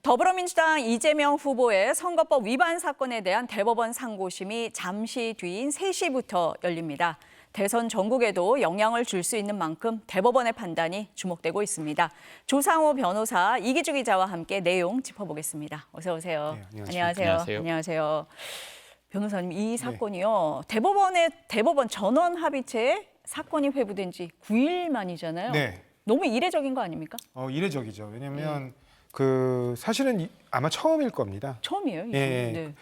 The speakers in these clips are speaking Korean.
더불어민주당 이재명 후보의 선거법 위반 사건에 대한 대법원 상고심이 잠시 뒤인 3시부터 열립니다. 대선 전국에도 영향을 줄 수 있는 만큼 대법원의 판단이 주목되고 있습니다. 조상호 변호사, 이기주 기자와 함께 내용 짚어보겠습니다. 어서 오세요. 네, 안녕하세요. 안녕하세요. 변호사님, 이 사건이요. 대법원 전원 합의체에 사건이 회부된 지 9일 만이잖아요. 네. 너무 이례적인 거 아닙니까? 이례적이죠. 왜냐하면 사실은 아마 처음일 겁니다. 처음이에요. 이게. 예. 네.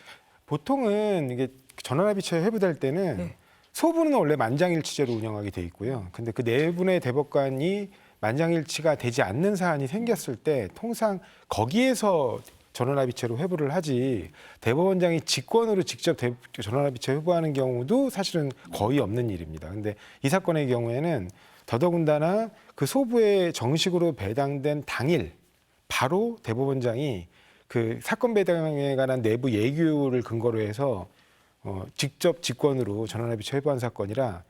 보통은 이게 전원합의체 회부될 때는 네. 소부는 원래 만장일치제로 운영하게 돼 있고요. 근데 그 네 분의 대법관이 만장일치가 되지 않는 사안이 생겼을 때 통상 거기에서 전원합의체로 회부를 하지 대법원장이 직권으로 직접 전원합의체 회부하는 경우도 사실은 거의 없는 일입니다. 근데 이 사건의 경우에는 더더군다나 그 소부에 정식으로 배당된 당일 바로 대법원장이 그 사건 배당에 관한 내부 예규를 근거로 해서 직접 직권으로 전원합의체 회부한 사건이라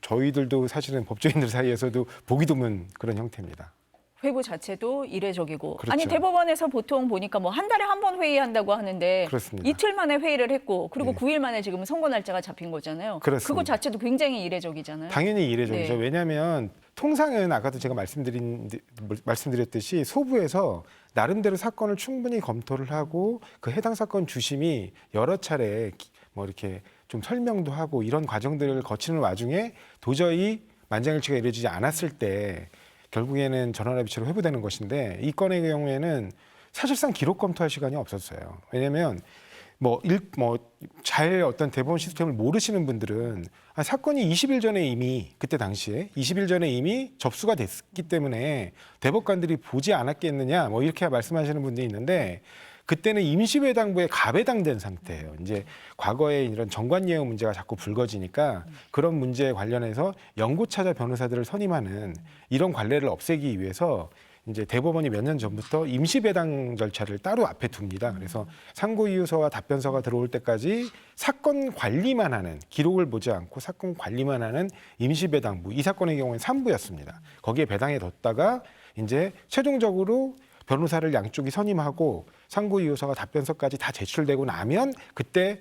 저희들도 사실은 법조인들 사이에서도 보기 드문 그런 형태입니다. 회부 자체도 이례적이고. 그렇죠. 아니 대법원에서 보통 보니까 뭐 한 달에 한 번 회의한다고 하는데 그렇습니다. 이틀 만에 회의를 했고 그리고 네. 9일 만에 지금 선고 날짜가 잡힌 거잖아요. 그렇습니다. 그거 자체도 굉장히 이례적이잖아요. 당연히 이례적이죠. 네. 왜냐하면 통상은 아까도 제가 말씀드렸듯이 소부에서 나름대로 사건을 충분히 검토를 하고 그 해당 사건 주심이 여러 차례 뭐 이렇게 좀 설명도 하고 이런 과정들을 거치는 와중에 도저히 만장일치가 이루어지지 않았을 때 결국에는 전원합의체로 회부되는 것인데 이 건의 경우에는 사실상 기록 검토할 시간이 없었어요. 왜냐하면 잘 어떤 대법원 시스템을 모르시는 분들은 사건이 20일 전에 이미 그때 당시에 20일 전에 이미 접수가 됐기 때문에 대법관들이 보지 않았겠느냐 뭐 이렇게 말씀하시는 분들이 있는데 그때는 임시배당부에 가배당된 상태예요. 이제 과거에 이런 정관예우 문제가 자꾸 불거지니까 그런 문제에 관련해서 연고차자 변호사들을 선임하는 이런 관례를 없애기 위해서 이제 대법원이 몇 년 전부터 임시배당 절차를 따로 앞에 둡니다. 그래서 상고이유서와 답변서가 들어올 때까지 사건 관리만 하는, 기록을 보지 않고 사건 관리만 하는 임시배당부, 이 사건의 경우에는 3부였습니다. 거기에 배당해 뒀다가 이제 최종적으로 변호사를 양쪽이 선임하고 상고이유서가 답변서까지 다 제출되고 나면 그때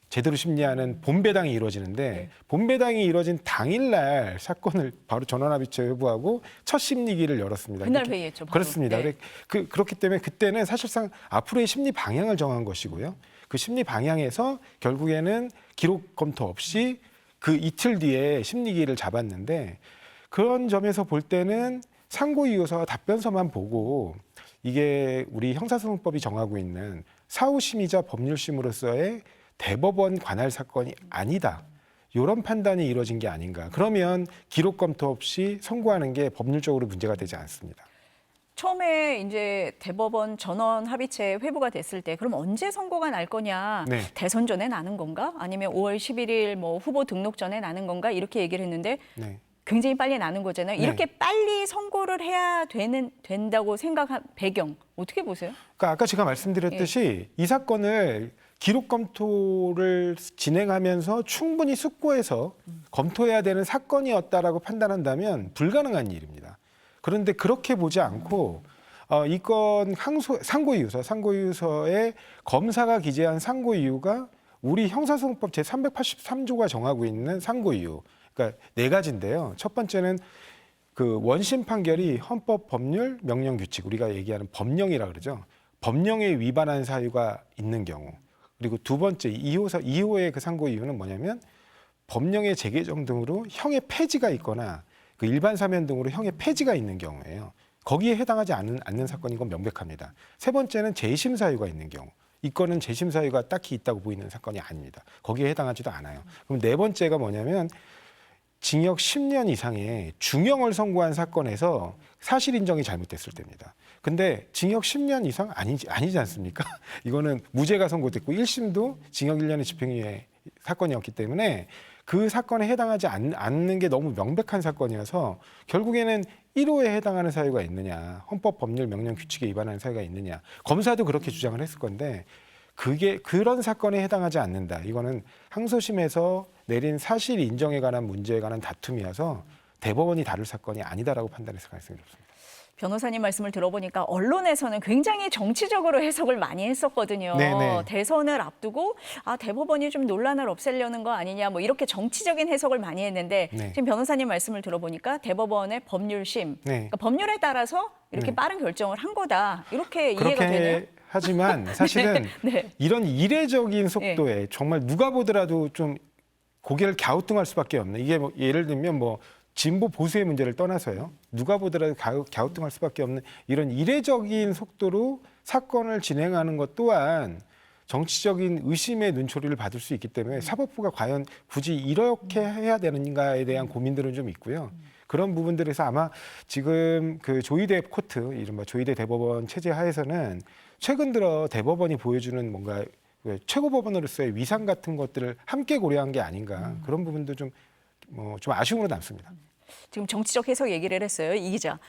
제대로 심리하는 본배당이 이루어지는데 네. 본배당이 이루어진 당일날 사건을 바로 전원합의체 회부하고 첫 심리기를 열었습니다. 그날 회의했죠. 바로. 그렇습니다. 네. 그렇기 때문에 그때는 사실상 앞으로의 심리 방향을 정한 것이고요. 그 심리 방향에서 결국에는 기록 검토 없이 그 이틀 뒤에 심리기를 잡았는데 그런 점에서 볼 때는 상고이유서와 답변서만 보고 이게 우리 형사소송법이 정하고 있는 사후심의자 법률심으로서의 대법원 관할 사건이 아니다. 이런 판단이 이루어진 게 아닌가. 그러면 기록 검토 없이 선고하는 게 법률적으로 문제가 되지 않습니다. 처음에 이제 대법원 전원 합의체 회부가 됐을 때 그럼 언제 선고가 날 거냐? 네. 대선 전에 나는 건가? 아니면 5월 11일 뭐 후보 등록 전에 나는 건가? 이렇게 얘기를 했는데 네. 굉장히 빨리 나는 거잖아요. 네. 이렇게 빨리 선고를 해야 된다고 생각한 배경 어떻게 보세요? 그러니까 아까 제가 말씀드렸듯이 이 사건을 기록 검토를 진행하면서 충분히 숙고해서 검토해야 되는 사건이었다라고 판단한다면 불가능한 일입니다. 그런데 그렇게 보지 않고 이 건 상고이유서에 검사가 기재한 상고이유가 우리 형사소송법 제383조가 정하고 있는 상고이유. 그러니까 네 가지인데요. 첫 번째는 그 원심 판결이 헌법, 법률, 명령, 규칙, 우리가 얘기하는 법령이라 그러죠. 법령에 위반한 사유가 있는 경우. 그리고 두 번째 2호의 그 상고 이유는 뭐냐면 법령의 재개정 등으로 형의 폐지가 있거나 그 일반 사면 등으로 형의 폐지가 있는 경우예요. 거기에 해당하지 않는 사건인 건 명백합니다. 세 번째는 재심 사유가 있는 경우. 이 건은 재심 사유가 딱히 있다고 보이는 사건이 아닙니다. 거기에 해당하지도 않아요. 그럼 네 번째가 뭐냐면 징역 10년 이상의 중형을 선고한 사건에서 사실 인정이 잘못됐을 때입니다. 근데 징역 10년 이상 아니지 않습니까? 이거는 무죄가 선고됐고 1심도 징역 1년의 집행유예 사건이었기 때문에 그 사건에 해당하지 않는 게 너무 명백한 사건이어서 결국에는 1호에 해당하는 사유가 있느냐, 헌법, 법률, 명령, 규칙에 위반하는 사유가 있느냐. 검사도 그렇게 주장을 했을 건데 그게 그런 사건에 해당하지 않는다. 이거는 항소심에서 내린 사실 인정에 관한 문제에 관한 다툼이어서 대법원이 다룰 사건이 아니다라고 판단했을 가능성이 높습니다. 변호사님 말씀을 들어보니까 언론에서는 굉장히 정치적으로 해석을 많이 했었거든요. 네네. 대선을 앞두고 대법원이 좀 논란을 없애려는 거 아니냐 뭐 이렇게 정치적인 해석을 많이 했는데 네. 지금 변호사님 말씀을 들어보니까 대법원의 법률심, 네. 그러니까 법률에 따라서 이렇게 네. 빠른 결정을 한 거다. 이렇게 이해가 되네요. 그렇게 하지만 사실은 네. 이런 이례적인 속도에 정말 누가 보더라도 좀 고개를 갸우뚱할 수밖에 없는 이게 뭐 예를 들면 뭐 진보 보수의 문제를 떠나서요. 누가 보더라도 갸우뚱할 수밖에 없는 이런 이례적인 속도로 사건을 진행하는 것 또한 정치적인 의심의 눈초리를 받을 수 있기 때문에 사법부가 과연 굳이 이렇게 해야 되는가에 대한 고민들은 좀 있고요. 그런 부분들에서 아마 지금 그 조희대 코트, 이른바 조희대 대법원 체제 하에서는 최근 들어 대법원이 보여주는 뭔가 최고법원으로서의 위상 같은 것들을 함께 고려한 게 아닌가 그런 부분도 좀 아쉬움으로 남습니다. 지금 정치적 해석 얘기를 했어요, 이 기자.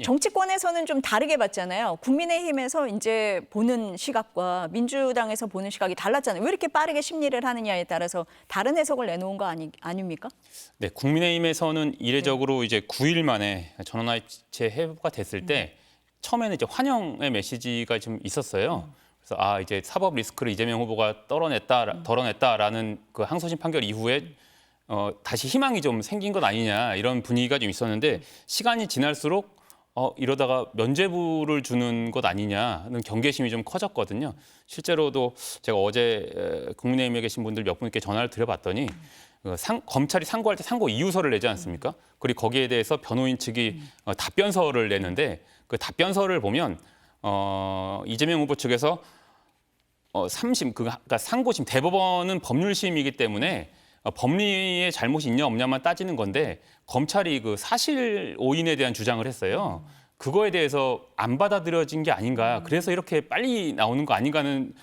정치권에서는 좀 다르게 봤잖아요. 국민의힘에서 이제 보는 시각과 민주당에서 보는 시각이 달랐잖아요. 왜 이렇게 빠르게 심리를 하느냐에 따라서 다른 해석을 내놓은 거 아닙니까? 네, 국민의힘에서는 이례적으로 이제 9일 만에 전원합의체 회부가 됐을 때 처음에는 이제 환영의 메시지가 좀 있었어요. 그래서 이제 사법 리스크를 이재명 후보가 덜어냈다라는 그 항소심 판결 이후에 다시 희망이 좀 생긴 것 아니냐 이런 분위기가 좀 있었는데 시간이 지날수록 이러다가 면죄부를 주는 것 아니냐는 경계심이 좀 커졌거든요. 실제로도 제가 어제 국민의힘에 계신 분들 몇 분께 전화를 드려봤더니 검찰이 상고할 때 상고 이유서를 내지 않습니까? 그리고 거기에 대해서 변호인 측이 답변서를 내는데 그 답변서를 보면 이재명 후보 측에서 3심, 그러니까 상고심, 대법원은 법률심이기 때문에 법리의 잘못이 있냐 없냐만 따지는 건데 검찰이 그 사실 오인에 대한 주장을 했어요. 그거에 대해서 안 받아들여진 게 아닌가. 그래서 이렇게 빨리 나오는 거 아닌가는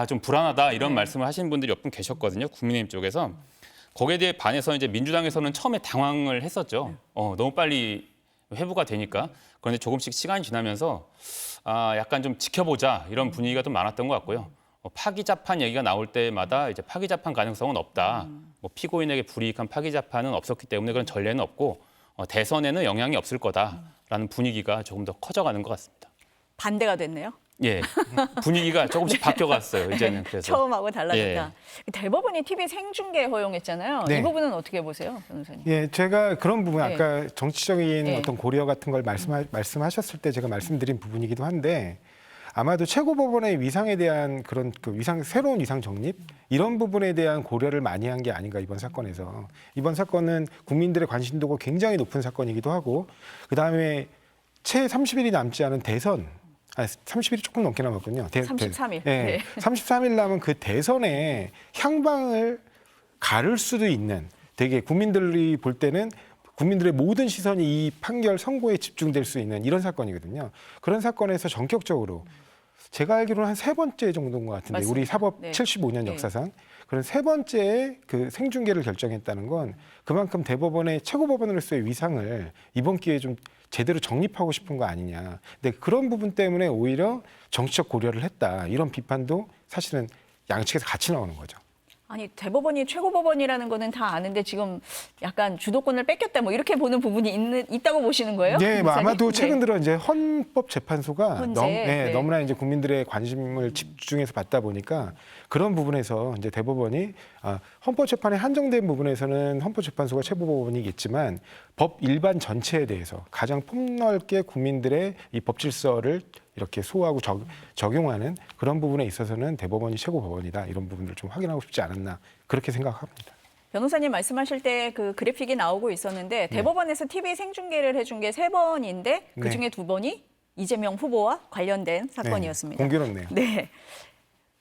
좀 불안하다 이런 말씀을 하시는 분들이 몇 분 계셨거든요. 국민의힘 쪽에서. 거기에 대해 반해서 이제 민주당에서는 처음에 당황을 했었죠. 너무 빨리 회부가 되니까. 그런데 조금씩 시간이 지나면서 약간 좀 지켜보자 이런 분위기가 좀 많았던 것 같고요. 파기자판 얘기가 나올 때마다 이제 파기자판 가능성은 없다. 뭐 피고인에게 불이익한 파기자판은 없었기 때문에 그런 전례는 없고 대선에는 영향이 없을 거다라는 분위기가 조금 더 커져가는 것 같습니다. 반대가 됐네요. 예, 분위기가 조금씩 바뀌어갔어요. 이제는 그래서 처음하고 달라졌다. 예. 대법원이 TV 생중계 허용했잖아요. 네. 이 부분은 어떻게 보세요, 변호사님? 예, 제가 그런 부분 네. 아까 정치적인 네. 어떤 고려 같은 걸 말씀하셨을 때 제가 말씀드린 부분이기도 한데 아마도 최고법원의 위상에 대한 그런 새로운 위상 정립 이런 부분에 대한 고려를 많이 한 게 아닌가 이번 사건에서. 이번 사건은 국민들의 관심도가 굉장히 높은 사건이기도 하고 그다음에 채 30일이 남지 않은 대선 30일이 조금 넘게 남았군요. 33일. 예, 네. 33일 남은 그 대선의 향방을 가를 수도 있는 되게 국민들이 볼 때는 국민들의 모든 시선이 이 판결 선고에 집중될 수 있는 이런 사건이거든요. 그런 사건에서 전격적으로 제가 알기로는 한 세 번째 정도인 것 같은데 맞습니다. 우리 사법 네. 75년 네. 역사상 그런 세 번째의 그 생중계를 결정했다는 건 그만큼 대법원의 최고법원으로서의 위상을 이번 기회에 좀 제대로 정립하고 싶은 거 아니냐. 근데 그런 부분 때문에 오히려 정치적 고려를 했다. 이런 비판도 사실은 양측에서 같이 나오는 거죠. 아니 대법원이 최고법원이라는 거는 다 아는데 지금 약간 주도권을 뺏겼다 뭐 이렇게 보는 부분이 있다고 보시는 거예요? 네, 뭐 변호사님? 아마도 네. 최근 들어 이제 헌법재판소가 헌재, 네. 너무나 이제 국민들의 관심을 집중해서 받다 보니까 그런 부분에서 이제 대법원이 헌법재판에 한정된 부분에서는 헌법재판소가 최고법원이겠지만 법 일반 전체에 대해서 가장 폭넓게 국민들의 이 법 질서를 이렇게 소화하고 적용하는 그런 부분에 있어서는 대법원이 최고법원이다 이런 부분을 좀 확인하고 싶지 않았나 그렇게 생각합니다. 변호사님 말씀하실 때 그 그래픽이 나오고 있었는데 대법원에서 TV 생중계를 해준 게 3번인데 그 중에 2번이 이재명 후보와 관련된 사건이었습니다. 공교롭네요. 네.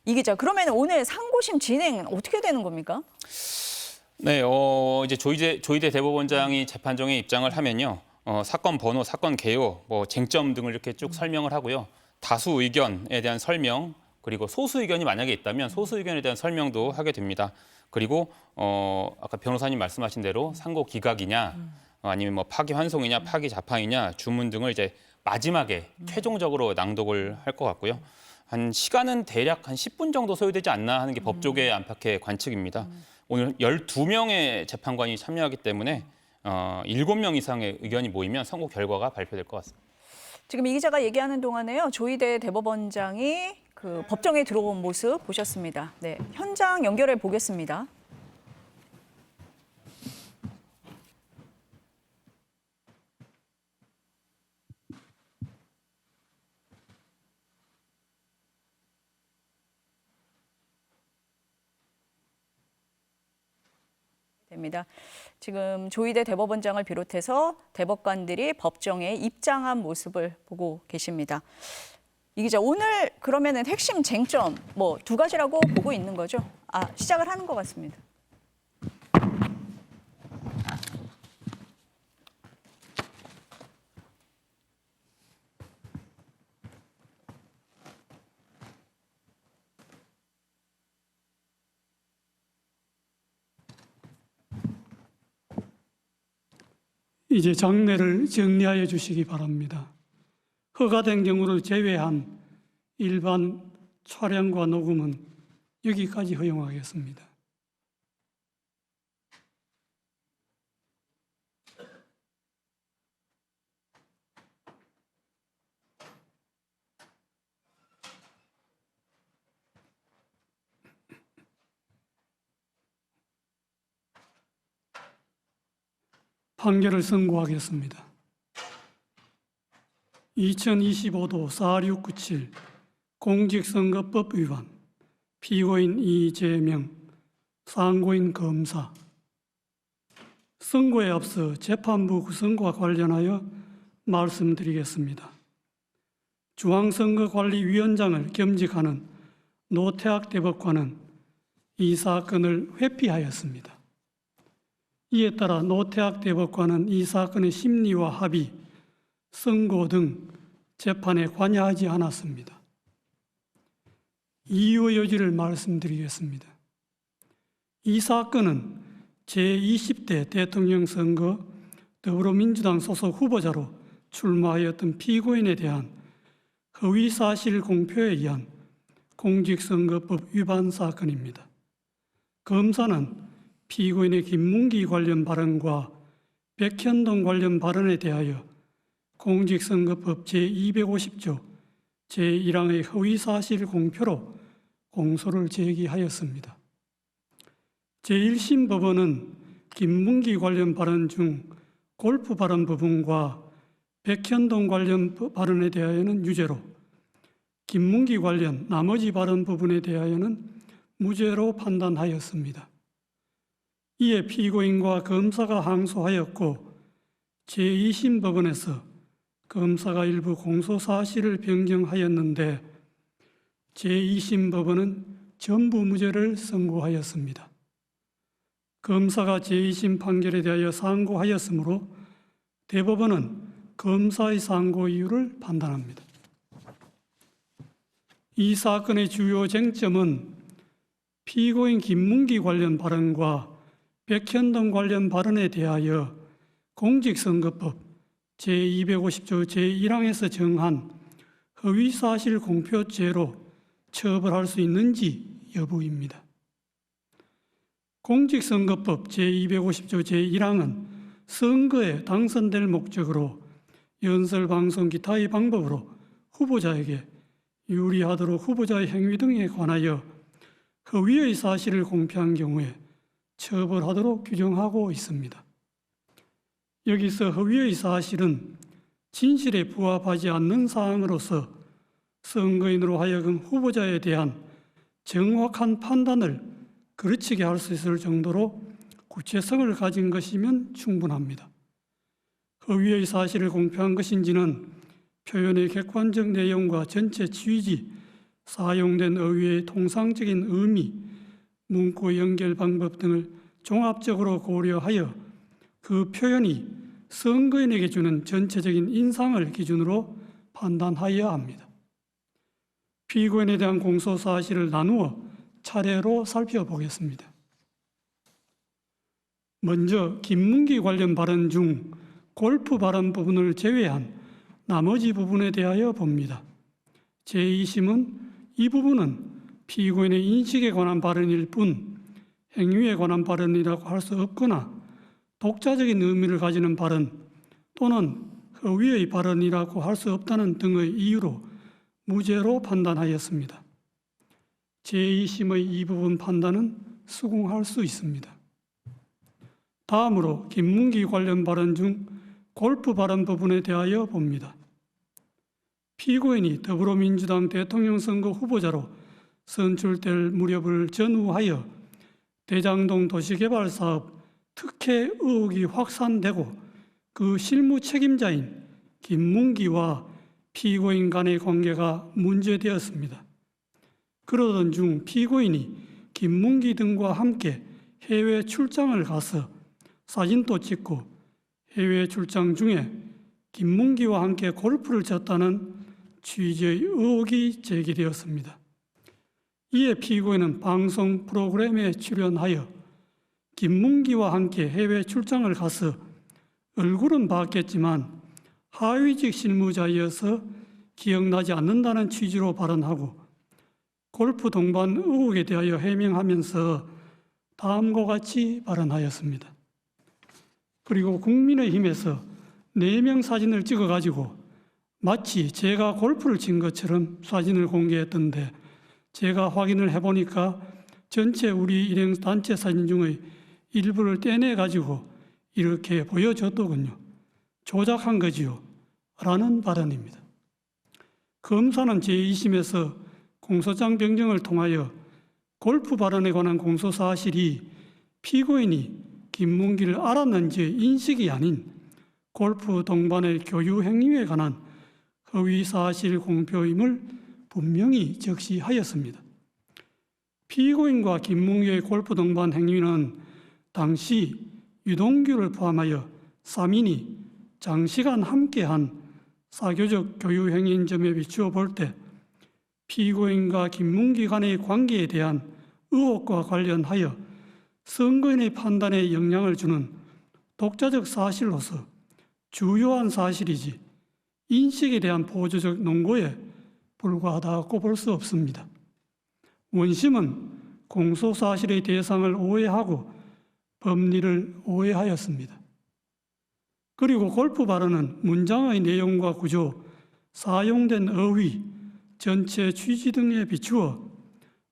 이 기자, 그러면 오늘 상고심 진행 어떻게 되는 겁니까? 네, 이제 조희대 대법원장이 재판정에 입장을 하면요. 사건 번호, 사건 개요, 뭐 쟁점 등을 이렇게 쭉 설명을 하고요. 다수 의견에 대한 설명, 그리고 소수 의견이 만약에 있다면 소수 의견에 대한 설명도 하게 됩니다. 그리고 아까 변호사님 말씀하신 대로 상고 기각이냐, 아니면 뭐 파기 환송이냐, 파기 자판이냐, 주문 등을 이제 마지막에 최종적으로 낭독을 할 것 같고요. 한 시간은 대략 한 10분 정도 소요되지 않나 하는 게 법조계 안팎의 관측입니다. 오늘 12명의 재판관이 참여하기 때문에 7명 이상의 의견이 모이면 선고 결과가 발표될 것 같습니다. 지금 이 기자가 얘기하는 동안에요. 조희대 대법원장이 그 법정에 들어온 모습 보셨습니다. 네, 현장 연결해 보겠습니다. 됩니다. 지금 조희대 대법원장을 비롯해서 대법관들이 법정에 입장한 모습을 보고 계십니다. 이 기자, 오늘 그러면은 핵심 쟁점 뭐 두 가지라고 보고 있는 거죠? 시작을 하는 것 같습니다. 이제 장례를 정리하여 주시기 바랍니다. 허가된 경우를 제외한 일반 촬영과 녹음은 여기까지 허용하겠습니다. 판결을 선고하겠습니다. 2025도 4697 공직선거법 위반, 피고인 이재명, 상고인 검사. 선고에 앞서 재판부 구성과 관련하여 말씀드리겠습니다. 중앙선거관리위원장을 겸직하는 노태학 대법관은 이 사건을 회피하였습니다. 이에 따라 노태학 대법관은 이 사건의 심리와 합의, 선고 등 재판에 관여하지 않았습니다. 이유의 여지를 말씀드리겠습니다. 이 사건은 제20대 대통령 선거 더불어민주당 소속 후보자로 출마하였던 피고인에 대한 허위사실 공표에 의한 공직선거법 위반 사건입니다. 검사는 피고인의 김문기 관련 발언과 백현동 관련 발언에 대하여 공직선거법 제250조 제1항의 허위사실 공표로 공소를 제기하였습니다. 제1심 법원은 김문기 관련 발언 중 골프 발언 부분과 백현동 관련 발언에 대하여는 유죄로, 김문기 관련 나머지 발언 부분에 대하여는 무죄로 판단하였습니다. 이에 피고인과 검사가 항소하였고 제2심 법원에서 검사가 일부 공소사실을 변경하였는데 제2심 법원은 전부 무죄를 선고하였습니다. 검사가 제2심 판결에 대하여 상고하였으므로 대법원은 검사의 상고 이유를 판단합니다. 이 사건의 주요 쟁점은 피고인 김문기 관련 발언과 백현동 관련 발언에 대하여 공직선거법 제250조 제1항에서 정한 허위사실 공표죄로 처벌할 수 있는지 여부입니다. 공직선거법 제250조 제1항은 선거에 당선될 목적으로 연설방송 기타의 방법으로 후보자에게 유리하도록 후보자의 행위 등에 관하여 허위의 사실을 공표한 경우에 처벌하도록 규정하고 있습니다. 여기서 허위의 사실은 진실에 부합하지 않는 사항으로서 선거인으로 하여금 후보자에 대한 정확한 판단을 그르치게 할 수 있을 정도로 구체성을 가진 것이면 충분합니다. 허위의 사실을 공표한 것인지는 표현의 객관적 내용과 전체 취지, 사용된 어휘의 통상적인 의미, 문구 연결 방법 등을 종합적으로 고려하여 그 표현이 선거인에게 주는 전체적인 인상을 기준으로 판단하여야 합니다. 피고인에 대한 공소 사실을 나누어 차례로 살펴보겠습니다. 먼저 김문기 관련 발언 중 골프 발언 부분을 제외한 나머지 부분에 대하여 봅니다. 제2심은 이 부분은 피고인의 인식에 관한 발언일 뿐 행위에 관한 발언이라고 할 수 없거나 독자적인 의미를 가지는 발언 또는 허위의 발언이라고 할 수 없다는 등의 이유로 무죄로 판단하였습니다. 제2심의 이 부분 판단은 수긍할 수 있습니다. 다음으로 김문기 관련 발언 중 골프 발언 부분에 대하여 봅니다. 피고인이 더불어민주당 대통령 선거 후보자로 선출될 무렵을 전후하여 대장동 도시개발 사업 특혜 의혹이 확산되고 그 실무 책임자인 김문기와 피고인 간의 관계가 문제되었습니다. 그러던 중 피고인이 김문기 등과 함께 해외 출장을 가서 사진도 찍고 해외 출장 중에 김문기와 함께 골프를 쳤다는 취지의 의혹이 제기되었습니다. 이에 피고인은 방송 프로그램에 출연하여 김문기와 함께 해외 출장을 가서 얼굴은 봤겠지만 하위직 실무자이어서 기억나지 않는다는 취지로 발언하고 골프 동반 의혹에 대하여 해명하면서 다음과 같이 발언하였습니다. 그리고 국민의힘에서 4명 사진을 찍어가지고 마치 제가 골프를 친 것처럼 사진을 공개했던데 제가 확인을 해보니까 전체 우리 일행 단체 사진 중의 일부를 떼내가지고 이렇게 보여줬더군요. 조작한 거지요. 라는 발언입니다. 검사는 제2심에서 공소장 변경을 통하여 골프 발언에 관한 공소사실이 피고인이 김문기를 알았는지 인식이 아닌 골프 동반의 교유 행위에 관한 허위사실 공표임을 분명히 적시하였습니다. 피고인과 김문기의 골프 동반 행위는 당시 유동규를 포함하여 3인이 장시간 함께한 사교적 교유 행위인 점에 비추어 볼 때 피고인과 김문기 간의 관계에 대한 의혹과 관련하여 선거인의 판단에 영향을 주는 독자적 사실로서 주요한 사실이지 인식에 대한 보조적 논거에 불과하다고 볼 수 없습니다. 원심은 공소사실의 대상을 오해하고 법리를 오해하였습니다. 그리고 골프 발언은 문장의 내용과 구조, 사용된 어휘, 전체 취지 등에 비추어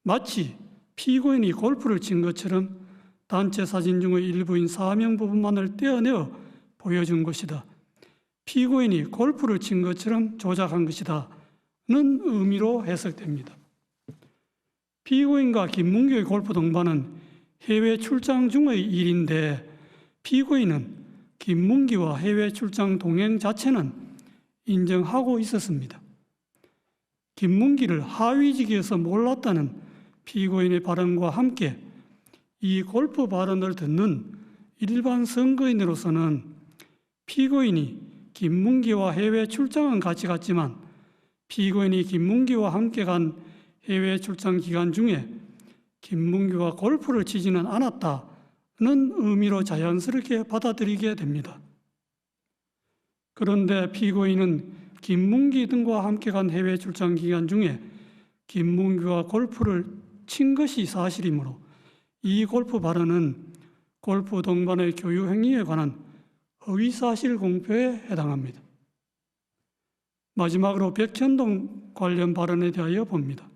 마치 피고인이 골프를 친 것처럼 단체 사진 중의 일부인 사명 부분만을 떼어내어 보여준 것이다. 피고인이 골프를 친 것처럼 조작한 것이다. 는 의미로 해석됩니다. 피고인과 김문기의 골프 동반은 해외 출장 중의 일인데 피고인은 김문기와 해외 출장 동행 자체는 인정하고 있었습니다. 김문기를 하위직에서 몰랐다는 피고인의 발언과 함께 이 골프 발언을 듣는 일반 선거인으로서는 피고인이 김문기와 해외 출장은 같이 갔지만 피고인이 김문기와 함께 간 해외 출장 기간 중에 김문기와 골프를 치지는 않았다는 의미로 자연스럽게 받아들이게 됩니다. 그런데 피고인은 김문기 등과 함께 간 해외 출장 기간 중에 김문기와 골프를 친 것이 사실이므로 이 골프 발언은 골프 동반의 교유 행위에 관한 허위사실 공표에 해당합니다. 마지막으로 백현동 관련 발언에 대하여 봅니다.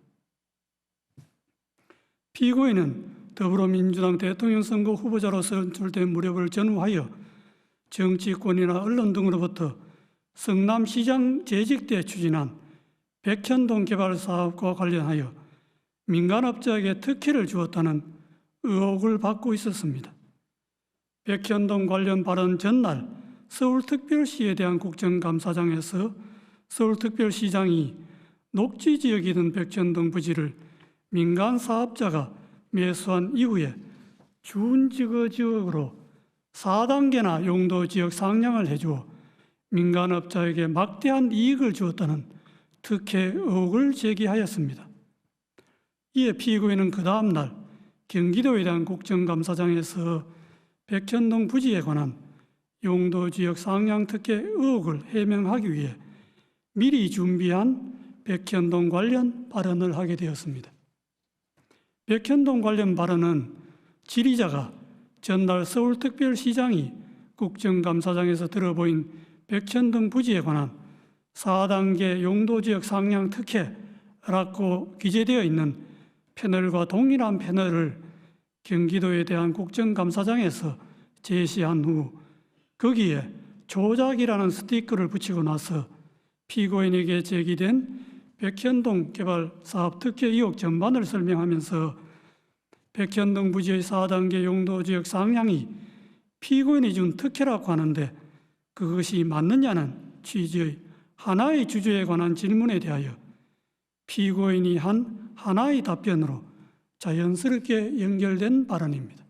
피고인은 더불어민주당 대통령 선거 후보자로 선출된 무렵을 전후하여 정치권이나 언론 등으로부터 성남시장 재직 때 추진한 백현동 개발 사업과 관련하여 민간업자에게 특혜를 주었다는 의혹을 받고 있었습니다. 백현동 관련 발언 전날 서울특별시에 대한 국정감사장에서 서울특별시장이 녹지지역이던 백현동 부지를 민간 사업자가 매수한 이후에 준지거지역으로 4단계나 용도지역 상향을 해주어 민간업자에게 막대한 이익을 주었다는 특혜 의혹을 제기하였습니다. 이에 피고인은 그 다음 날 경기도에 대한 국정감사장에서 백현동 부지에 관한 용도지역 상향 특혜 의혹을 해명하기 위해 미리 준비한 백현동 관련 발언을 하게 되었습니다. 백현동 관련 발언은 질의자가 전날 서울특별시장이 국정감사장에서 들어보인 백현동 부지에 관한 4단계 용도지역 상향 특혜라고 기재되어 있는 패널과 동일한 패널을 경기도에 대한 국정감사장에서 제시한 후 거기에 조작이라는 스티커를 붙이고 나서 피고인에게 제기된 백현동 개발 사업 특혜 의혹 전반을 설명하면서 백현동 부지의 4단계 용도지역 상향이 피고인이 준 특혜라고 하는데 그것이 맞느냐는 취지의 하나의 주제에 관한 질문에 대하여 피고인이 한 하나의 답변으로 자연스럽게 연결된 발언입니다.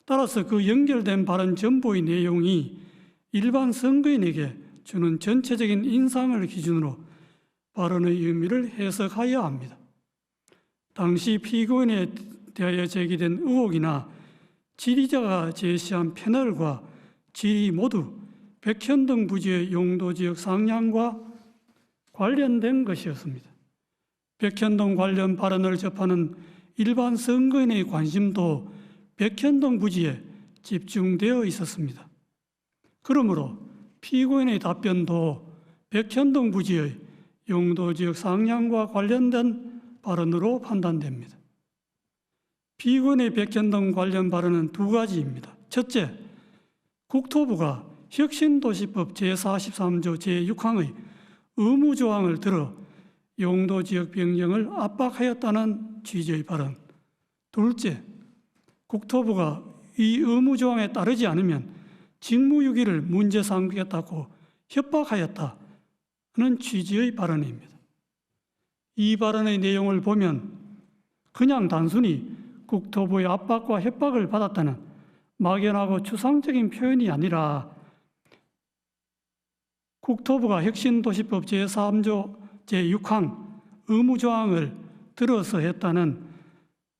따라서 그 연결된 발언 전부의 내용이 일반 선거인에게 주는 전체적인 인상을 기준으로 발언의 의미를 해석하여야 합니다. 당시 피고인에 대하여 제기된 의혹이나 질의자가 제시한 패널과 질의 모두 백현동 부지의 용도지역 상향과 관련된 것이었습니다. 백현동 관련 발언을 접하는 일반 선거인의 관심도 백현동 부지에 집중되어 있었습니다. 그러므로 피고인의 답변도 백현동 부지의 용도지역 상향과 관련된 발언으로 판단됩니다. 피고인의 백현동 관련 발언은 두 가지입니다. 첫째, 국토부가 혁신도시법 제43조 제6항의 의무조항을 들어 용도지역 변경을 압박하였다는 취지의 발언. 둘째, 국토부가 이 의무조항에 따르지 않으면 직무유기를 문제 삼겠다고 협박하였다는 취지의 발언입니다. 이 발언의 내용을 보면 그냥 단순히 국토부의 압박과 협박을 받았다는 막연하고 추상적인 표현이 아니라 국토부가 혁신도시법 제3조 제6항 의무조항을 들어서 했다는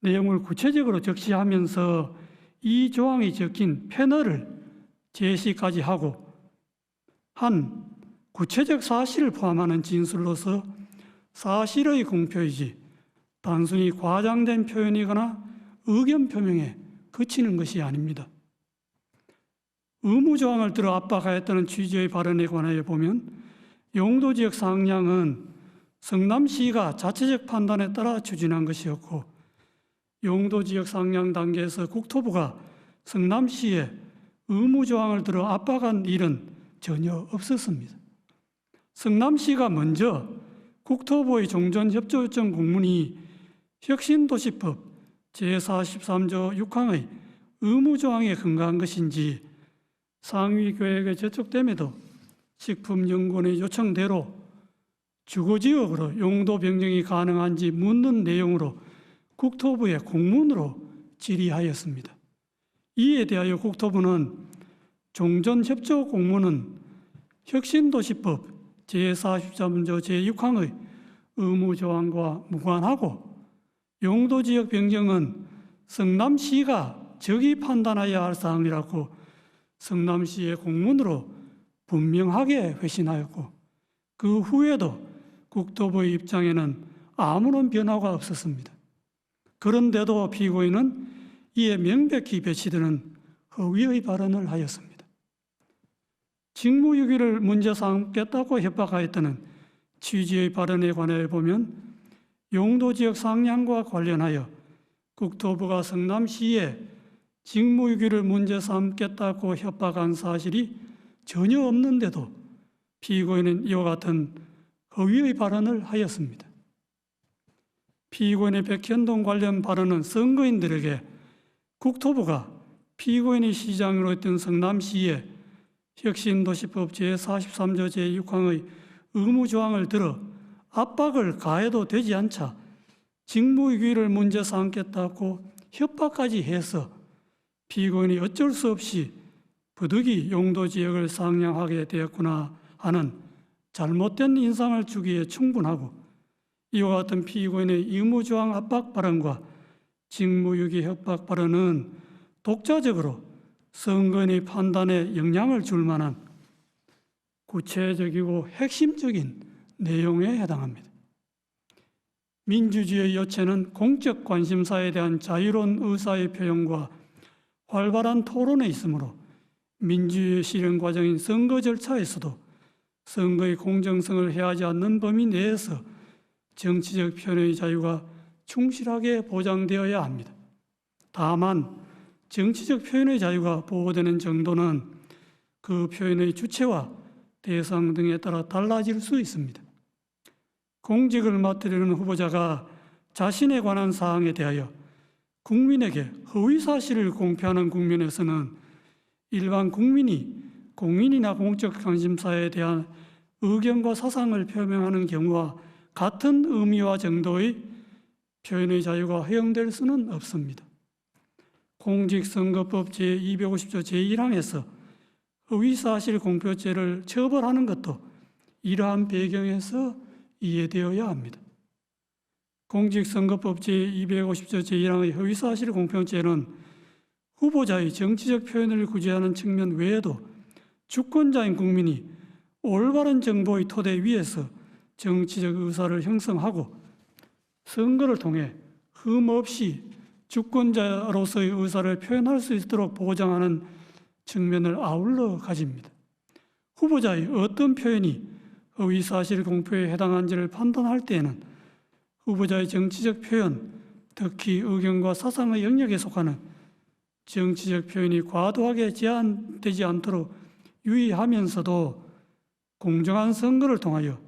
내용을 구체적으로 적시하면서 이 조항이 적힌 패널을 제시까지 하고 한 구체적 사실을 포함하는 진술로서 사실의 공표이지 단순히 과장된 표현이거나 의견 표명에 그치는 것이 아닙니다. 의무조항을 들어 압박하였다는 취지의 발언에 관하여 보면 용도지역 상향은 성남시가 자체적 판단에 따라 추진한 것이었고 용도지역 상향 단계에서 국토부가 성남시에 의무조항을 들어 압박한 일은 전혀 없었습니다. 성남시가 먼저 국토부의 종전협조 요청 공문이 혁신도시법 제43조 6항의 의무조항에 근거한 것인지 상위계획에 제촉됨에도 식품연구원의 요청대로 주거지역으로 용도 변경이 가능한지 묻는 내용으로 국토부에 공문으로 질의하였습니다. 이에 대하여 국토부는 종전협조 공문은 혁신도시법 제43조 제6항의 의무조항과 무관하고 용도지역 변경은 성남시가 적이 판단해야 할 사항이라고 성남시의 공문으로 분명하게 회신하였고 그 후에도 국토부의 입장에는 아무런 변화가 없었습니다. 그런데도 피고인은 이에 명백히 배치되는 허위의 발언을 하였습니다. 직무유기를 문제 삼겠다고 협박하였다는 취지의 발언에 관하여 보면 용도지역 상향과 관련하여 국토부가 성남시에 직무유기를 문제 삼겠다고 협박한 사실이 전혀 없는데도 피고인은 이와 같은 허위의 발언을 하였습니다. 피고인의 백현동 관련 발언은 선거인들에게 국토부가 피고인이 시장으로 했던 성남시에 혁신도시법 제43조 제6항의 의무조항을 들어 압박을 가해도 되지 않자 직무유기를 문제 삼겠다고 협박까지 해서 피고인이 어쩔 수 없이 부득이 용도지역을 상향하게 되었구나 하는 잘못된 인상을 주기에 충분하고 이와 같은 피고인의 의무조항 압박 발언과 직무유기 협박 발언은 독자적으로 선거인의 판단에 영향을 줄 만한 구체적이고 핵심적인 내용에 해당합니다. 민주주의의 요체는 공적 관심사에 대한 자유로운 의사의 표현과 활발한 토론에 있으므로 민주주의 실현 과정인 선거 절차에서도 선거의 공정성을 해하지 않는 범위 내에서 정치적 표현의 자유가 충실하게 보장되어야 합니다. 다만 정치적 표현의 자유가 보호되는 정도는 그 표현의 주체와 대상 등에 따라 달라질 수 있습니다. 공직을 맡으려는 후보자가 자신에 관한 사항에 대하여 국민에게 허위 사실을 공표하는 국면에서는 일반 국민이 공인이나 공적 관심사에 대한 의견과 사상을 표명하는 경우와 같은 의미와 정도의 표현의 자유가 허용될 수는 없습니다. 공직선거법 제250조 제1항에서 허위사실 공표죄를 처벌하는 것도 이러한 배경에서 이해되어야 합니다. 공직선거법 제250조 제1항의 허위사실 공표죄는 후보자의 정치적 표현을 구제하는 측면 외에도 주권자인 국민이 올바른 정보의 토대 위에서 정치적 의사를 형성하고 선거를 통해 흠없이 주권자로서의 의사를 표현할 수 있도록 보장하는 측면을 아울러 가집니다. 후보자의 어떤 표현이 허위사실 공표에 해당한지를 판단할 때에는 후보자의 정치적 표현, 특히 의견과 사상의 영역에 속하는 정치적 표현이 과도하게 제한되지 않도록 유의하면서도 공정한 선거를 통하여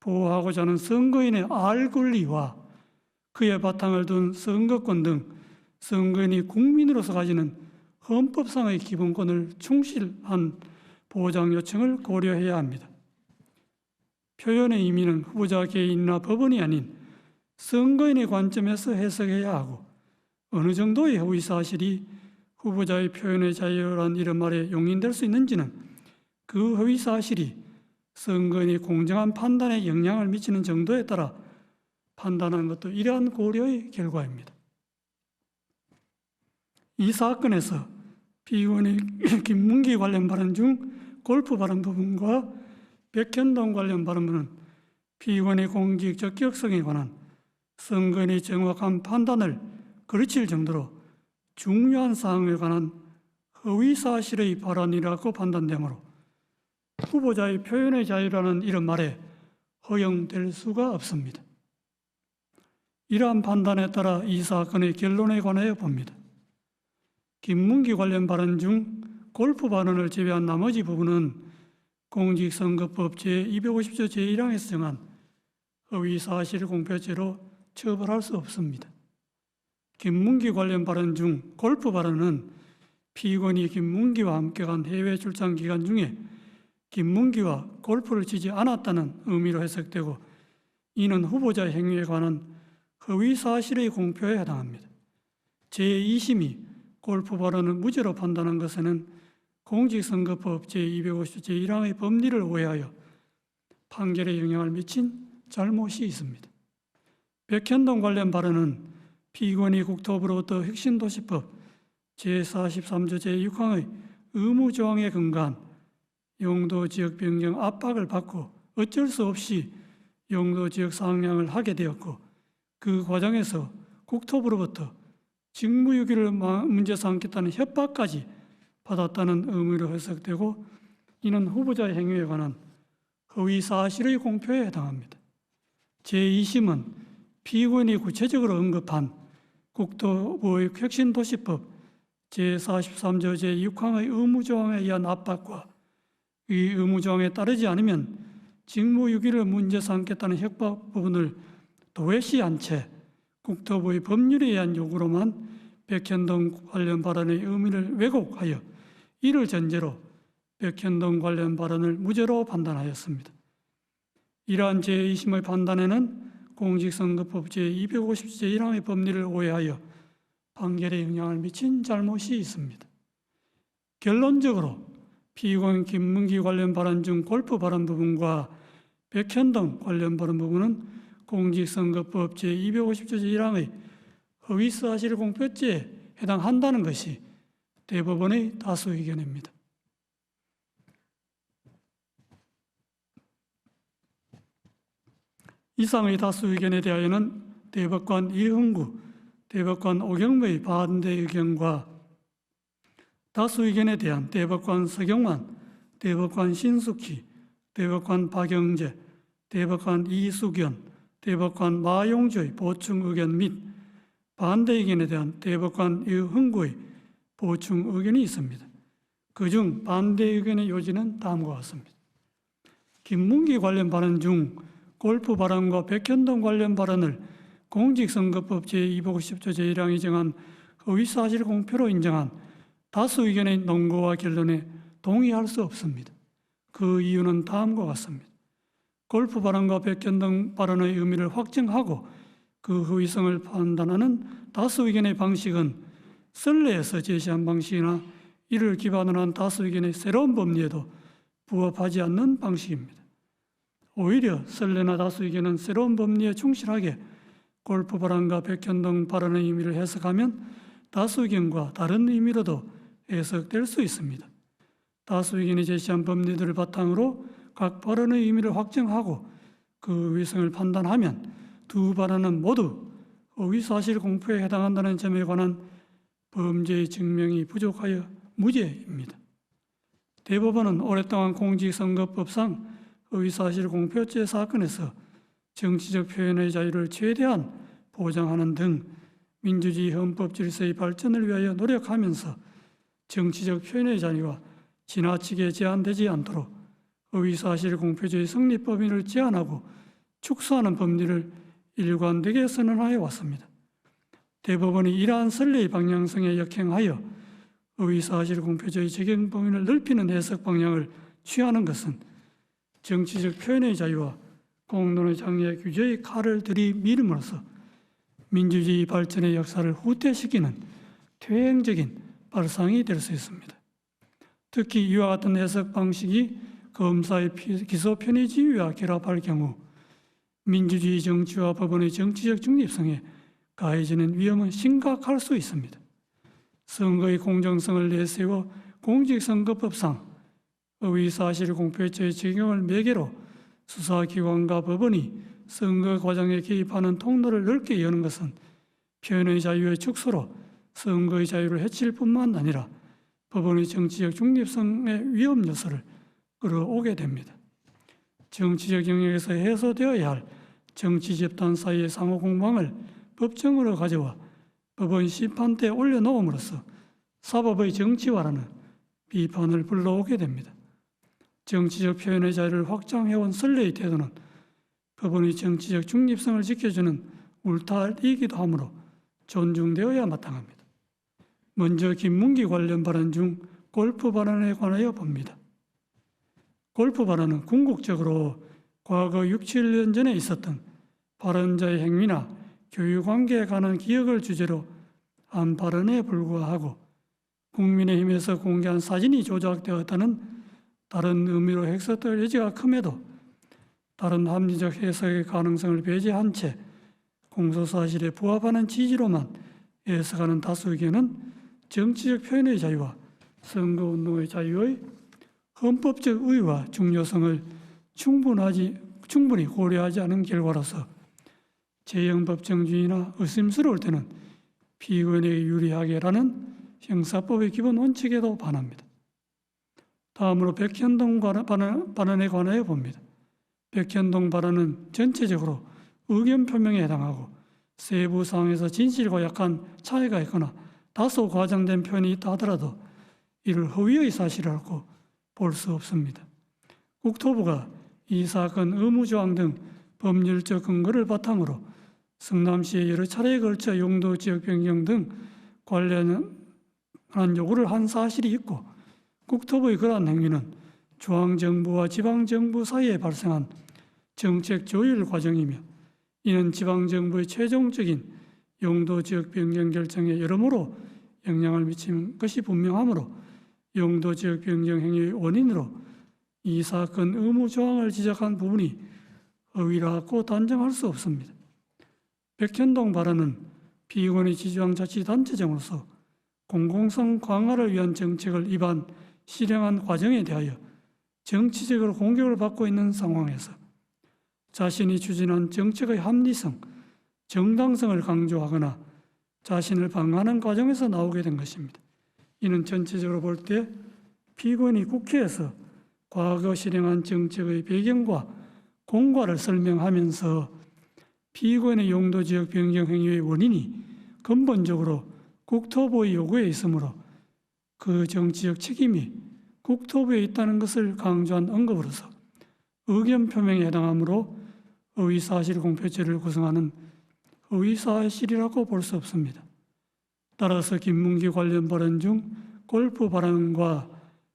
보호하고자 하는 선거인의 알 권리와 그의 바탕을 둔 선거권 등 선거인이 국민으로서 가지는 헌법상의 기본권을 충실한 보장 요청을 고려해야 합니다. 표현의 의미는 후보자 개인이나 법원이 아닌 선거인의 관점에서 해석해야 하고 어느 정도의 허위 사실이 후보자의 표현의 자유란 이런 말에 용인될 수 있는지는 그 허위 사실이 선거인의 공정한 판단에 영향을 미치는 정도에 따라 판단하는 것도 이러한 고려의 결과입니다. 이 사건에서 피고인의 김문기 관련 발언 중 골프 발언 부분과 백현동 관련 발언은 피고인의 공직 적격성에 관한 선거인의 정확한 판단을 거르칠 정도로 중요한 사항에 관한 허위 사실의 발언이라고 판단되므로 후보자의 표현의 자유라는 이런 말에 허용될 수가 없습니다. 이러한 판단에 따라 이 사건의 결론에 관하여 봅니다. 김문기 관련 발언 중 골프 발언을 제외한 나머지 부분은 공직선거법 제250조 제1항에서 정한 허위사실 공표죄로 처벌할 수 없습니다. 김문기 관련 발언 중 골프 발언은 피고인이 김문기와 함께 간 해외 출장 기간 중에 김문기와 골프를 치지 않았다는 의미로 해석되고 이는 후보자의 행위에 관한 허위사실의 공표에 해당합니다. 제2심이 골프 발언을 무죄로 판단한 것에는 공직선거법 제250조 제1항의 법리를 오해하여 판결에 영향을 미친 잘못이 있습니다. 백현동 관련 발언은 피고인이 국토부로부터 혁신도시법 제43조 제6항의 의무조항에 근거한 용도지역 변경 압박을 받고 어쩔 수 없이 용도지역 상향을 하게 되었고 그 과정에서 국토부로부터 직무유기를 문제 삼겠다는 협박까지 받았다는 의미로 해석되고 이는 후보자의 행위에 관한 허위사실의 공표에 해당합니다. 제2심은 피고인이 구체적으로 언급한 국토부의 혁신도시법 제43조 제6항의 의무조항에 의한 압박과 이 의무조항에 따르지 않으면 직무유기를 문제 삼겠다는 협박 부분을 도외시한 채 국토부의 법률에 의한 요구로만 백현동 관련 발언의 의미를 왜곡하여 이를 전제로 백현동 관련 발언을 무죄로 판단하였습니다. 이러한 제2심의 판단에는 공직선거법 제250조 제1항의 법리를 오해하여 판결에 영향을 미친 잘못이 있습니다. 결론적으로 피고인 김문기 관련 발언 중 골프 발언 부분과 백현동 관련 발언 부분은 공직선거법 제250조 제1항의 허위사실 공표죄에 해당한다는 것이 대법원의 다수 의견입니다. 이상의 다수 의견에 대하여는 대법관 이흥구, 대법관 오경무의 반대 의견과 다수 의견에 대한 대법관 서경환, 대법관 신숙희, 대법관 박영재, 대법관 이수견, 대법관 마용주의 보충 의견 및 반대 의견에 대한 대법관 유흥구의 보충 의견이 있습니다. 그중 반대 의견의 요지는 다음과 같습니다. 김문기 관련 발언 중 골프 발언과 백현동 관련 발언을 공직선거법 제250조 제1항이 정한 허위사실 공표로 인정한 다수 의견의 논거와 결론에 동의할 수 없습니다. 그 이유는 다음과 같습니다. 골프 발언과 백현동 발언의 의미를 확정하고 그 허위성을 판단하는 다수 의견의 방식은 선례에서 제시한 방식이나 이를 기반으로 한 다수 의견의 새로운 법리에도 부합하지 않는 방식입니다. 오히려 선례나 다수 의견은 새로운 법리에 충실하게 골프 발언과 백현동 발언의 의미를 해석하면 다수 의견과 다른 의미로도 해석될 수 있습니다. 다수 의견이 제시한 법리들을 바탕으로 각 발언의 의미를 확정하고 그 위성을 판단하면 두 발언은 모두 허위사실 공표에 해당한다는 점에 관한 범죄의 증명이 부족하여 무죄입니다. 대법원은 오랫동안 공직선거법상 허위사실 공표죄 사건에서 정치적 표현의 자유를 최대한 보장하는 등 민주주의 헌법 질서의 발전을 위하여 노력하면서 정치적 표현의 자유와 지나치게 제한되지 않도록 허위사실 공표죄의 성립 범위를 제한하고 축소하는 법리를 일관되게 선언하여 왔습니다. 대법원이 이러한 선례의 방향성에 역행하여 허위사실 공표죄의 적용 범위를 넓히는 해석 방향을 취하는 것은 정치적 표현의 자유와 공론의 장애 규제의 칼을 들이밀음으로써 민주주의 발전의 역사를 후퇴시키는 퇴행적인 발상이 될 수 있습니다. 특히 이와 같은 해석 방식이 검사의 기소 편의 지위와 결합할 경우 민주주의 정치와 법원의 정치적 중립성에 가해지는 위험은 심각할 수 있습니다. 선거의 공정성을 내세워 공직선거법상 허위사실 공표죄의 적용을 매개로 수사기관과 법원이 선거 과정에 개입하는 통로를 넓게 여는 것은 표현의 자유의 축소로 선거의 자유를 해칠 뿐만 아니라 법원의 정치적 중립성의 위험 요소를 끌어오게 됩니다. 정치적 영역에서 해소되어야 할 정치 집단 사이의 상호 공방을 법정으로 가져와 법원 심판대에 올려놓음으로써 사법의 정치화라는 비판을 불러오게 됩니다. 정치적 표현의 자유를 확장해온 선례의 태도는 법원의 정치적 중립성을 지켜주는 울타리이기도 하므로 존중되어야 마땅합니다. 먼저 김문기 관련 발언 중 골프 발언에 관하여 봅니다. 골프 발언은 궁극적으로 과거 6, 7년 전에 있었던 발언자의 행위나 교육관계에 관한 기억을 주제로 한 발언에 불과하고 국민의힘에서 공개한 사진이 조작되었다는 다른 의미로 해석될 여지가 큼에도 다른 합리적 해석의 가능성을 배제한 채 공소사실에 부합하는 취지로만 해석하는 다수 의견은 정치적 표현의 자유와 선거운동의 자유의 헌법적 의의와 중요성을 충분히 고려하지 않은 결과로서 재형법정주의나 의심스러울 때는 피고인에게 유리하게라는 형사법의 기본 원칙에도 반합니다. 다음으로 백현동 발언에 관하여 봅니다. 백현동 발언은 전체적으로 의견 표명에 해당하고 세부 사항에서 진실과 약간 차이가 있거나 다소 과장된 표현이 있다 하더라도 이를 허위의 사실이라고 볼 수 없습니다. 국토부가 이 사건 의무조항 등 법률적 근거를 바탕으로 성남시에 여러 차례에 걸쳐 용도 지역 변경 등 관련한 요구를 한 사실이 있고 국토부의 그러한 행위는 중앙정부와 지방정부 사이에 발생한 정책 조율 과정이며 이는 지방정부의 최종적인 용도 지역 변경 결정에 여러모로 영향을 미치는 것이 분명하므로 용도 지역 변경 행위의 원인으로 이 사건 의무 조항을 지적한 부분이 허위라고 단정할 수 없습니다. 백현동 발언은 피고인의 지방자치단체장으로서 공공성 강화를 위한 정책을 실행한 과정에 대하여 정치적으로 공격을 받고 있는 상황에서 자신이 추진한 정책의 합리성, 정당성을 강조하거나 자신을 방어하는 과정에서 나오게 된 것입니다. 이는 전체적으로 볼 때 피고인이 국회에서 과거 실행한 정책의 배경과 공과를 설명하면서 피고인의 용도지역 변경 행위의 원인이 근본적으로 국토부의 요구에 있으므로 그 정치적 책임이 국토부에 있다는 것을 강조한 언급으로서 의견 표명에 해당하므로 허위사실 공표죄를 구성하는 허위사실이라고 볼 수 없습니다. 따라서 김문기 관련 발언 중 골프 발언과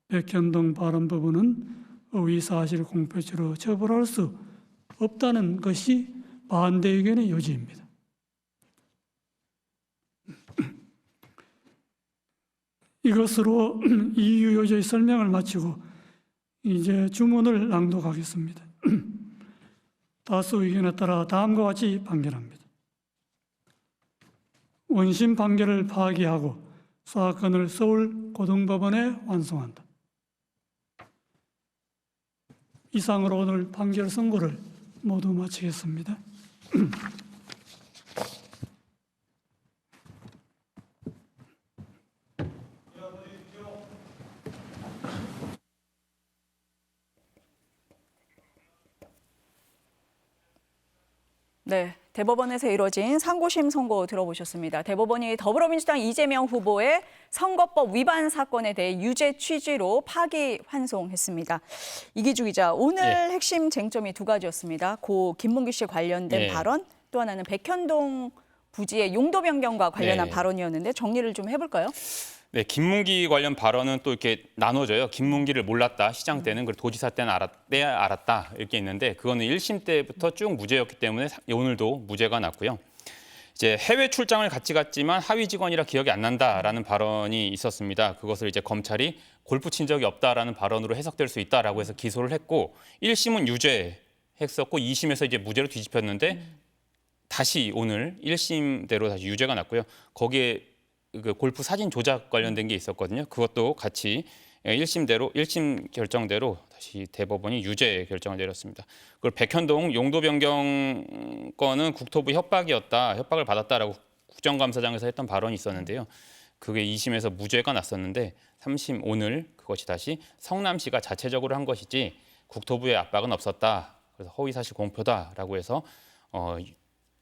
백현동 발언 부분은 허위사실 공표죄로 처벌할 수 없다는 것이 반대 의견의 요지입니다. 이것으로 이유 요지의 설명을 마치고 이제 주문을 낭독하겠습니다. 다수 의견에 따라 다음과 같이 판결합니다. 원심 판결을 파기하고 사건을 서울 고등법원에 환송한다. 이상으로 오늘 판결 선고를 모두 마치겠습니다. 네, 대법원에서 이뤄진 상고심 선고 들어보셨습니다. 대법원이 더불어민주당 이재명 후보의 선거법 위반 사건에 대해 유죄 취지로 파기 환송했습니다. 이기주 기자, 오늘 핵심 쟁점이 두 가지였습니다. 고 김문기 씨 관련된 발언, 또 하나는 백현동 부지의 용도 변경과 관련한 발언이었는데 정리를 좀 해볼까요? 네, 김문기 관련 발언은 또 이렇게 나눠져요. 김문기를 몰랐다, 시장 때는, 그리고 도지사 때는 알았다, 이렇게 있는데 그거는 1심 때부터 쭉 무죄였기 때문에 오늘도 무죄가 났고요. 이제 해외 출장을 같이 갔지만 하위 직원이라 기억이 안 난다라는 발언이 있었습니다. 그것을 이제 검찰이 골프 친 적이 없다라는 발언으로 해석될 수 있다라고 해서 기소를 했고 1심은 유죄했었고 2심에서 이제 무죄로 뒤집혔는데 다시 오늘 1심대로 다시 유죄가 났고요. 거기에 그 골프 사진 조작 관련된 게 있었거든요. 그것도 같이 1심 결정대로 다시 대법원이 유죄 결정을 내렸습니다. 그리고 백현동 용도 변경 건은 국토부 협박을 받았다라고 국정감사장에서 했던 발언이 있었는데요. 그게 2심에서 무죄가 났었는데 3심 오늘 그것이 다시 성남시가 자체적으로 한 것이지 국토부의 압박은 없었다. 그래서 허위사실 공표다라고 해서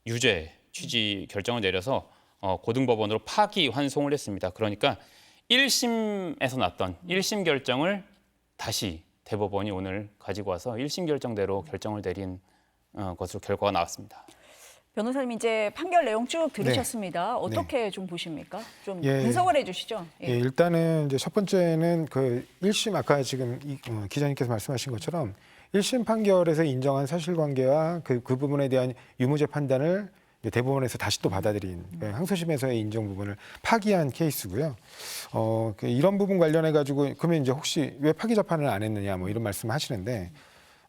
유죄 취지 결정을 내려서 고등법원으로 파기 환송을 했습니다. 그러니까 1심에서 났던 1심 결정을 다시 대법원이 오늘 가지고 와서 1심 결정대로 결정을 내린 것으로 결과가 나왔습니다. 변호사님 이제 판결 내용 쭉 들으셨습니다. 어떻게 좀 보십니까? 좀 분석을 해주시죠. 일단은 이제 첫 번째는 그 1심 아까 지금 기자님께서 말씀하신 것처럼 1심 판결에서 인정한 사실관계와 그 부분에 대한 유무죄 판단을 대법원에서 다시 또 받아들인 항소심에서의 인정 부분을 파기한 케이스고요. 이런 부분 관련해 가지고 그러면 이제 혹시 왜 파기 재판을 안 했느냐 뭐 이런 말씀하시는데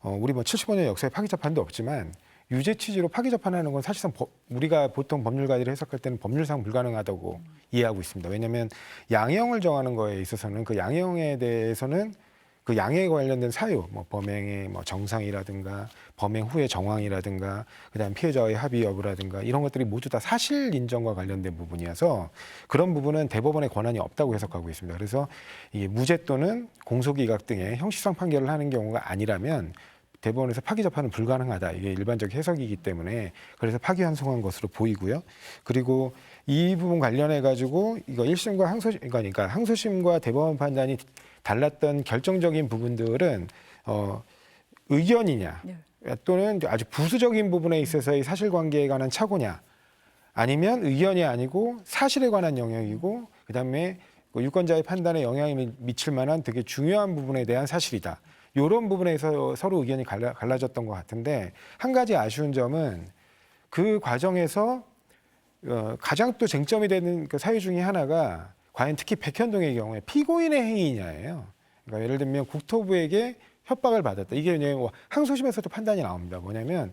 우리 뭐 75년 역사에 파기 재판도 없지만 유죄 취지로 파기 재판하는 건 사실상 우리가 보통 법률가들이 해석할 때는 법률상 불가능하다고 이해하고 있습니다. 왜냐하면 양형을 정하는 거에 있어서는 그 양형에 대해서는 그 양형에 관련된 사유, 뭐 범행의 뭐 정상이라든가 범행 후의 정황이라든가 그다음 피해자의 합의 여부라든가 이런 것들이 모두 다 사실 인정과 관련된 부분이어서 그런 부분은 대법원의 권한이 없다고 해석하고 있습니다. 그래서 이 무죄 또는 공소기각 등의 형식상 판결을 하는 경우가 아니라면 대법원에서 파기 재판은 불가능하다. 이게 일반적 해석이기 때문에 그래서 파기 환송한 것으로 보이고요. 그리고 이 부분 관련해 가지고 이거 1심과 그러니까 항소심과 대법원 판단이 달랐던 결정적인 부분들은 의견이냐 또는 아주 부수적인 부분에 있어서의 사실관계에 관한 착오냐 아니면 의견이 아니고 사실에 관한 영역이고 그다음에 유권자의 판단에 영향을 미칠 만한 되게 중요한 부분에 대한 사실이다. 이런 부분에서 서로 의견이 갈라졌던 것 같은데 한 가지 아쉬운 점은 그 과정에서 가장 또 쟁점이 되는 그 사유 중에 하나가 과연 특히 백현동의 경우에 피고인의 행위냐예요. 그러니까 예를 들면 국토부에게 협박을 받았다. 이게 항소심에서도 판단이 나옵니다. 뭐냐면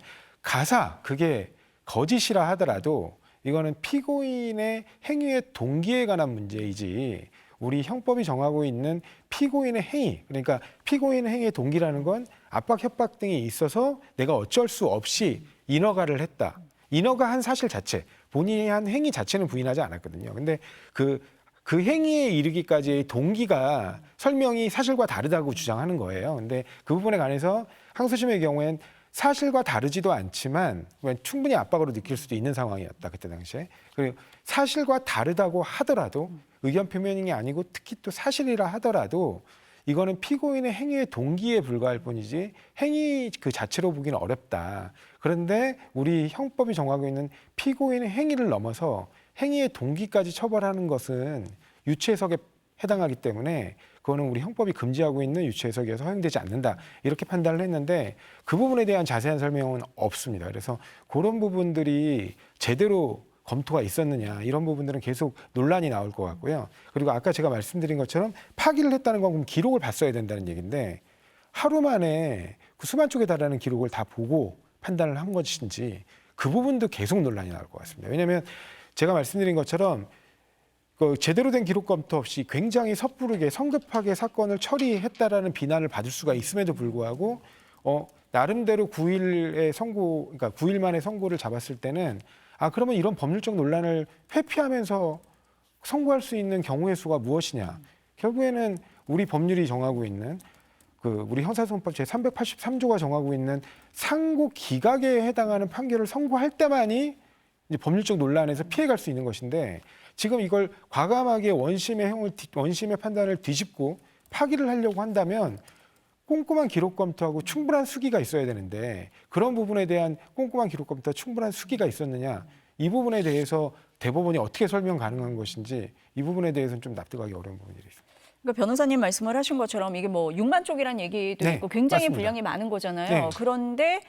그게 거짓이라 하더라도 이거는 피고인의 행위의 동기에 관한 문제이지 우리 형법이 정하고 있는 피고인의 행위, 그러니까 피고인의 행위의 동기라는 건 압박, 협박 등이 있어서 내가 어쩔 수 없이 인허가를 했다. 인허가 한 사실 자체, 본인이 한 행위 자체는 부인하지 않았거든요. 근데 그 그 행위에 이르기까지의 동기가 설명이 사실과 다르다고 주장하는 거예요. 근데 그 부분에 관해서 항소심의 경우엔 사실과 다르지도 않지만 충분히 압박으로 느낄 수도 있는 상황이었다, 그때 당시에. 그리고 사실과 다르다고 하더라도 의견 표명이 아니고 특히 또 사실이라 하더라도 이거는 피고인의 행위의 동기에 불과할 뿐이지 행위 그 자체로 보기는 어렵다. 그런데 우리 형법이 정하고 있는 피고인의 행위를 넘어서 행위의 동기까지 처벌하는 것은 유치해석에 해당하기 때문에 그거는 우리 형법이 금지하고 있는 유치해석이어서 허용되지 않는다. 이렇게 판단을 했는데 그 부분에 대한 자세한 설명은 없습니다. 그래서 그런 부분들이 제대로 검토가 있었느냐 이런 부분들은 계속 논란이 나올 것 같고요. 그리고 아까 제가 말씀드린 것처럼 파기를 했다는 건 그럼 기록을 봤어야 된다는 얘기인데 하루 만에 그 수만 쪽에 달하는 기록을 다 보고 판단을 한 것인지 그 부분도 계속 논란이 나올 것 같습니다. 왜냐하면 제가 말씀드린 것처럼 그 제대로 된 기록 검토 없이 굉장히 섣부르게 성급하게 사건을 처리했다라는 비난을 받을 수가 있음에도 불구하고 나름대로 9일의 선고, 그러니까 9일 만에 선고를 잡았을 때는 그러면 이런 법률적 논란을 회피하면서 선고할 수 있는 경우의 수가 무엇이냐? 결국에는 우리 법률이 정하고 있는 우리 형사소송법 제383조가 정하고 있는 상고 기각에 해당하는 판결을 선고할 때만이 이제 법률적 논란에서 피해갈 수 있는 것인데 지금 이걸 과감하게 원심의 판단을 뒤집고 파기를 하려고 한다면 꼼꼼한 기록 검토하고 충분한 수기가 있어야 되는데 그런 부분에 대한 꼼꼼한 기록 검토와 충분한 수기가 있었느냐 이 부분에 대해서 대법원이 어떻게 설명 가능한 것인지 이 부분에 대해서는 좀 납득하기 어려운 부분들이 있습니다. 그러니까 변호사님 말씀을 하신 것처럼 이게 뭐 6만 쪽이라는 얘기도 네, 있고 굉장히 맞습니다. 분량이 많은 거잖아요. 네. 그런데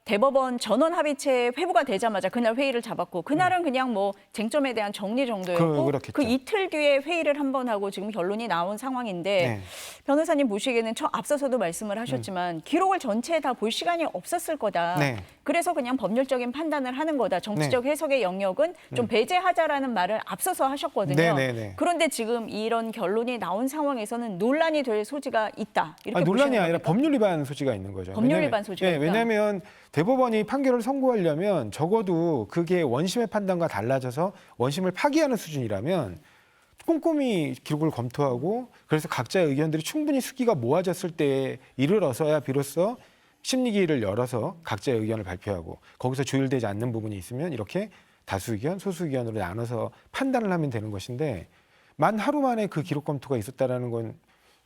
대법원 전원 합의체 회부가 되자마자 그날 회의를 잡았고 그날은 그냥 뭐 쟁점에 대한 정리 정도였고 그렇겠죠. 그 이틀 뒤에 회의를 한 번 하고 지금 결론이 나온 상황인데 네. 변호사님 보시기에는 앞서서도 말씀을 하셨지만 기록을 전체 다 볼 시간이 없었을 거다. 네. 그래서 그냥 법률적인 판단을 하는 거다. 정치적 해석의 영역은 좀 배제하자라는 말을 앞서서 하셨거든요. 네, 네, 네. 그런데 지금 이런 결론이 나온 상황에서는 논란이 될 소지가 있다. 이렇게 논란이 보시는 아니라 겁니까? 법률 위반 소지가 있는 거죠. 법률 왜냐면- 위반 소지가 있다. 왜냐하면 대법원이 판결을 선고하려면 적어도 그게 원심의 판단과 달라져서 원심을 파기하는 수준이라면 꼼꼼히 기록을 검토하고 그래서 각자의 의견들이 충분히 수기가 모아졌을 때에 이르러서야 비로소 심리기를 열어서 각자의 의견을 발표하고 거기서 조율되지 않는 부분이 있으면 이렇게 다수 의견, 소수 의견으로 나눠서 판단을 하면 되는 것인데 만 하루 만에 그 기록 검토가 있었다라는 건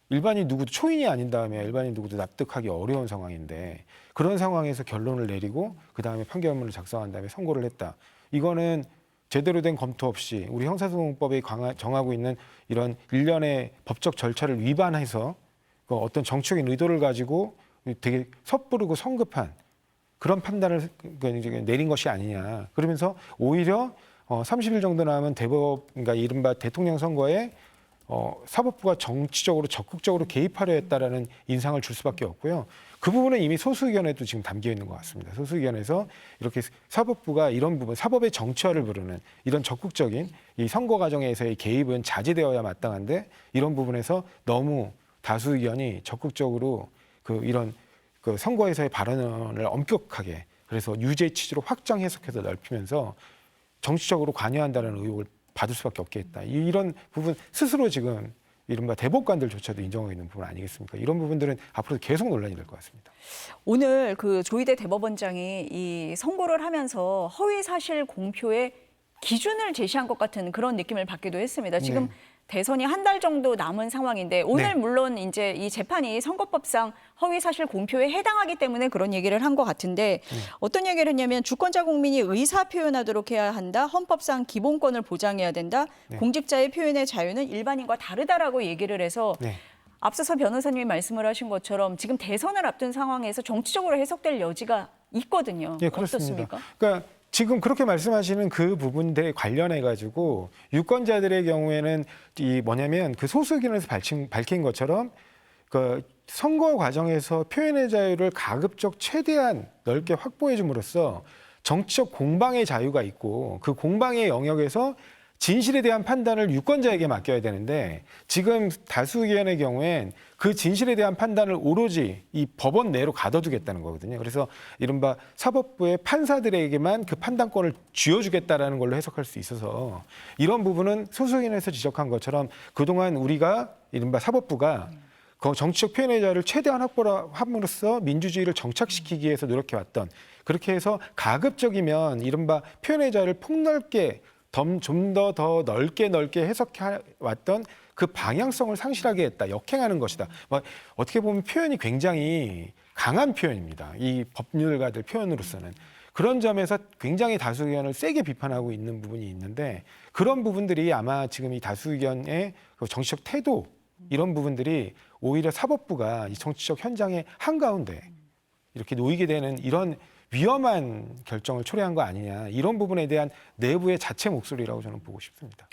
일반인 누구도 초인이 아닌 다음에 일반인 누구도 납득하기 어려운 상황인데 그런 상황에서 결론을 내리고 그다음에 판결문을 작성한 다음에 선고를 했다. 이거는 제대로 된 검토 없이 우리 형사소송법에 정하고 있는 이런 일련의 법적 절차를 위반해서 그 어떤 정치적인 의도를 가지고 되게 섣부르고 성급한 그런 판단을 내린 것이 아니냐. 그러면서 오히려 30일 정도 남은 그러니까 이른바 대통령 선거에 사법부가 정치적으로 적극적으로 개입하려 했다라는 인상을 줄 수밖에 없고요. 그 부분은 이미 소수 의견에도 지금 담겨 있는 것 같습니다. 소수 의견에서 이렇게 사법부가 이런 부분, 사법의 정치화를 부르는 이런 적극적인 이 선거 과정에서의 개입은 자제되어야 마땅한데 이런 부분에서 너무 다수 의견이 적극적으로 이런 선거에서의 발언을 엄격하게 그래서 유죄 취지로 확장 해석해서 넓히면서 정치적으로 관여한다는 의혹을 받을 수밖에 없겠다. 이런 부분 스스로 지금 이른바 대법관들조차도 인정하고 있는 부분 아니겠습니까? 이런 부분들은 앞으로 계속 논란이 될 것 같습니다. 오늘 그 조희대 대법원장이 이 선고를 하면서 허위 사실 공표의 기준을 제시한 것 같은 그런 느낌을 받기도 했습니다. 지금 네. 대선이 한 달 정도 남은 상황인데 오늘 네. 물론 이제 이 재판이 선거법상 허위 사실 공표에 해당하기 때문에 그런 얘기를 한 것 같은데 어떤 얘기를 했냐면 주권자 국민이 의사 표현하도록 해야 한다. 헌법상 기본권을 보장해야 된다. 네. 공직자의 표현의 자유는 일반인과 다르다라고 얘기를 해서 네. 앞서서 변호사님이 말씀을 하신 것처럼 지금 대선을 앞둔 상황에서 정치적으로 해석될 여지가 있거든요. 예, 그렇습니다. 어떻습니까? 그러니까 지금 그렇게 말씀하시는 그 부분들에 관련해 가지고 유권자들의 경우에는 뭐냐면 그 소수 의견에서 밝힌 것처럼 그 선거 과정에서 표현의 자유를 가급적 최대한 넓게 확보해 줌으로써 정치적 공방의 자유가 있고 그 공방의 영역에서 진실에 대한 판단을 유권자에게 맡겨야 되는데 지금 다수 의견의 경우엔 그 진실에 대한 판단을 오로지 이 법원 내로 가둬두겠다는 거거든요. 그래서 이른바 사법부의 판사들에게만 그 판단권을 쥐어주겠다라는 걸로 해석할 수 있어서 이런 부분은 소수의견에서 지적한 것처럼 그동안 우리가 이른바 사법부가 그 정치적 표현의 자유를 최대한 확보함으로써 민주주의를 정착시키기 위해서 노력해왔던 그렇게 해서 가급적이면 이른바 표현의 자유를 폭넓게 좀 더 넓게 해석해왔던 그 방향성을 상실하게 했다. 역행하는 것이다. 어떻게 보면 표현이 굉장히 강한 표현입니다. 이 법률가들 표현으로서는. 그런 점에서 굉장히 다수 의견을 세게 비판하고 있는 부분이 있는데 그런 부분들이 아마 지금 이 다수 의견의 정치적 태도 이런 부분들이 오히려 사법부가 이 정치적 현장의 한가운데 이렇게 놓이게 되는 이런 위험한 결정을 초래한 거 아니냐. 이런 부분에 대한 내부의 자체 목소리라고 저는 보고 싶습니다.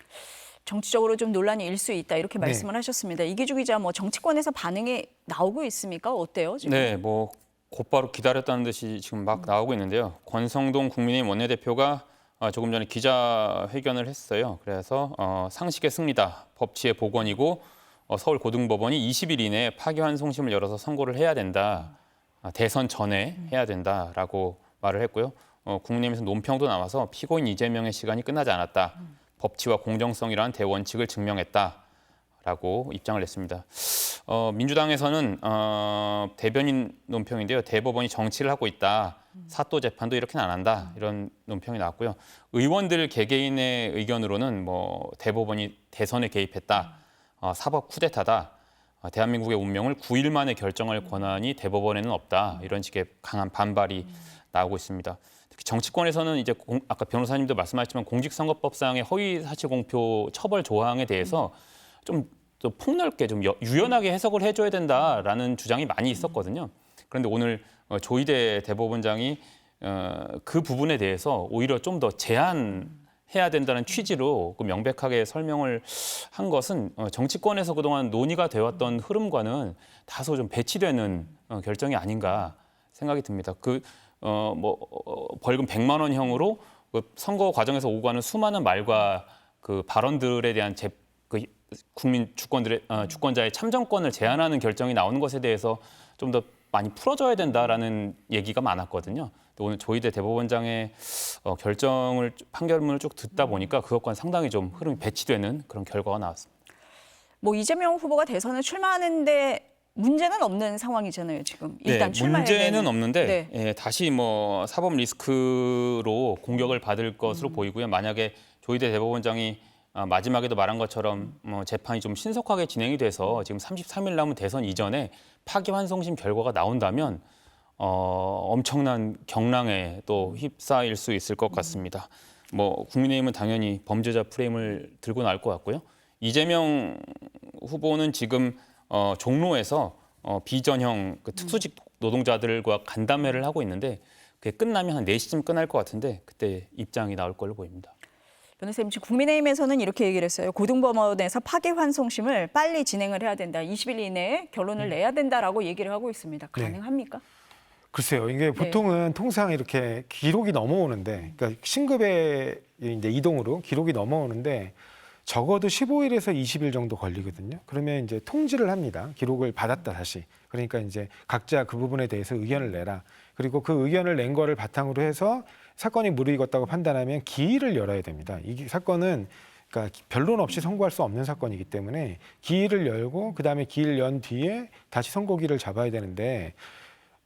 정치적으로 좀 논란이 일 수 있다 이렇게 네. 말씀을 하셨습니다. 이기주 기자, 뭐 정치권에서 반응이 나오고 있습니까? 어때요 지금? 네, 뭐 곧바로 기다렸다는 듯이 지금 막 나오고 있는데요. 권성동 국민의힘 원내대표가 조금 전에 기자회견을 했어요. 그래서 상식의 승리다, 법치의 복원이고 서울 고등법원이 20일 이내에 파기환송심을 열어서 선고를 해야 된다. 대선 전에 해야 된다라고 말을 했고요. 국민의힘에서 논평도 나와서 피고인 이재명의 시간이 끝나지 않았다. 법치와 공정성이라는 대원칙을 증명했다라고 입장을 냈습니다. 민주당에서는 대변인 논평인데요. 대법원이 정치를 하고 있다. 사또 재판도 이렇게는 안 한다. 이런 논평이 나왔고요. 의원들 개개인의 의견으로는 뭐 대법원이 대선에 개입했다. 사법 쿠데타다. 대한민국의 운명을 9일 만에 결정할 권한이 대법원에는 없다. 이런 식의 강한 반발이 나오고 있습니다. 특히 정치권에서는 이제 아까 변호사님도 말씀하셨지만 공직선거법상의 허위사실공표 처벌 조항에 대해서 좀 폭넓게 좀 유연하게 해석을 해줘야 된다라는 주장이 많이 있었거든요. 그런데 오늘 조희대 대법원장이 그 부분에 대해서 오히려 좀 더 제한해야 된다는 취지로 그 명백하게 설명을 한 것은 정치권에서 그동안 논의가 되었던 흐름과는 다소 좀 배치되는 결정이 아닌가 생각이 듭니다. 벌금 100만 원형으로 그 선거 과정에서 오고 가는 수많은 말과 그 발언들에 대한 국민 주권자의 참정권을 제한하는 결정이 나오는 것에 대해서 좀 더 많이 풀어줘야 된다라는 얘기가 많았거든요. 오늘 조희대 대법원장의 판결문을 쭉 듣다 보니까 그것과는 상당히 좀 흐름이 배치되는 그런 결과가 나왔습니다. 뭐 이재명 후보가 대선에 출마하는데 문제는 없는 상황이잖아요, 지금. 일단 출마해야 문제는 되는. 없는데 네. 예, 다시 뭐 사법 리스크로 공격을 받을 것으로 보이고요. 만약에 조희대 대법원장이 마지막에도 말한 것처럼 재판이 좀 신속하게 진행이 돼서 지금 33일 남은 대선 이전에 파기환송심 결과가 나온다면 엄청난 경랑에 또 휩싸일 수 있을 것 같습니다. 뭐 국민의힘은 당연히 범죄자 프레임을 들고 나올 것 같고요. 이재명 후보는 지금 종로에서 비전형 그 특수직 노동자들과 간담회를 하고 있는데 그게 끝나면 한 4시쯤 끝날 것 같은데 그때 입장이 나올 걸로 보입니다. 변호사님, 지금 국민의힘에서는 이렇게 얘기를 했어요. 고등법원에서 파기환송심을 빨리 진행을 해야 된다. 20일 이내에 결론을 내야 된다라고 얘기를 하고 있습니다. 가능합니까? 글쎄요. 이게 보통은 통상 이렇게 기록이 넘어오는데, 그러니까 신급의 이제 이동으로 기록이 넘어오는데 적어도 15일에서 20일 정도 걸리거든요. 그러면 이제 통지를 합니다. 기록을 받았다 다시. 그러니까 이제 각자 그 부분에 대해서 의견을 내라. 그리고 그 의견을 낸 거를 바탕으로 해서 사건이 무르익었다고 판단하면 기일을 열어야 됩니다. 이 사건은 그러니까 변론 없이 선고할 수 없는 사건이기 때문에 기일을 열고 그다음에 기일 연 뒤에 다시 선고기를 잡아야 되는데,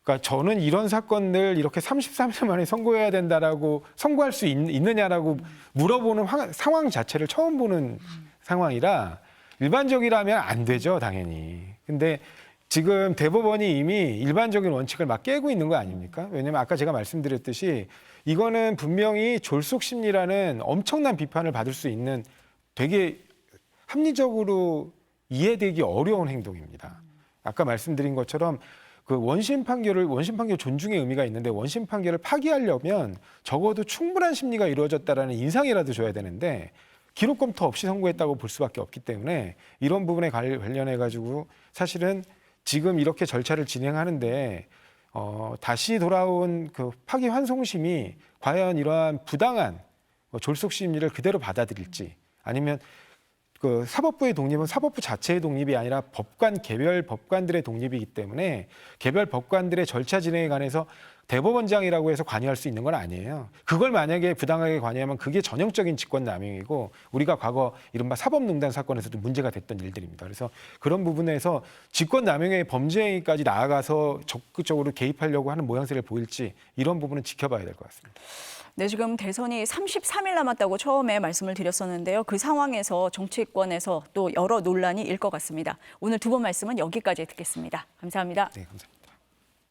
그러니까 저는 이런 사건들 이렇게 33일 만에 선고해야 된다라고 선고할 수 있느냐라고 물어보는 상황 자체를 처음 보는 상황이라 일반적이라면 안 되죠, 당연히. 근데 지금 대법원이 이미 일반적인 원칙을 막 깨고 있는 거 아닙니까? 왜냐하면 아까 제가 말씀드렸듯이 이거는 분명히 졸속 심리라는 엄청난 비판을 받을 수 있는 되게 합리적으로 이해되기 어려운 행동입니다. 아까 말씀드린 것처럼 그 원심 판결 존중의 의미가 있는데 원심 판결을 파기하려면 적어도 충분한 심리가 이루어졌다라는 인상이라도 줘야 되는데 기록 검토 없이 선고했다고 볼 수밖에 없기 때문에 이런 부분에 관련해 가지고 사실은 지금 이렇게 절차를 진행하는데 다시 돌아온 그 파기환송심이 과연 이러한 부당한 졸속 심리를 그대로 받아들일지 아니면 그 사법부의 독립은 사법부 자체의 독립이 아니라 법관 개별 법관들의 독립이기 때문에 개별 법관들의 절차 진행에 관해서 대법원장이라고 해서 관여할 수 있는 건 아니에요. 그걸 만약에 부당하게 관여하면 그게 전형적인 직권남용이고 우리가 과거 이른바 사법농단 사건에서도 문제가 됐던 일들입니다. 그래서 그런 부분에서 직권남용의 범죄까지 나아가서 적극적으로 개입하려고 하는 모양새를 보일지 이런 부분은 지켜봐야 될 것 같습니다. 네, 지금 대선이 33일 남았다고 처음에 말씀을 드렸었는데요. 그 상황에서 정치권에서 또 여러 논란이 일 것 같습니다. 오늘 두 분 말씀은 여기까지 듣겠습니다. 감사합니다. 네, 감사합니다.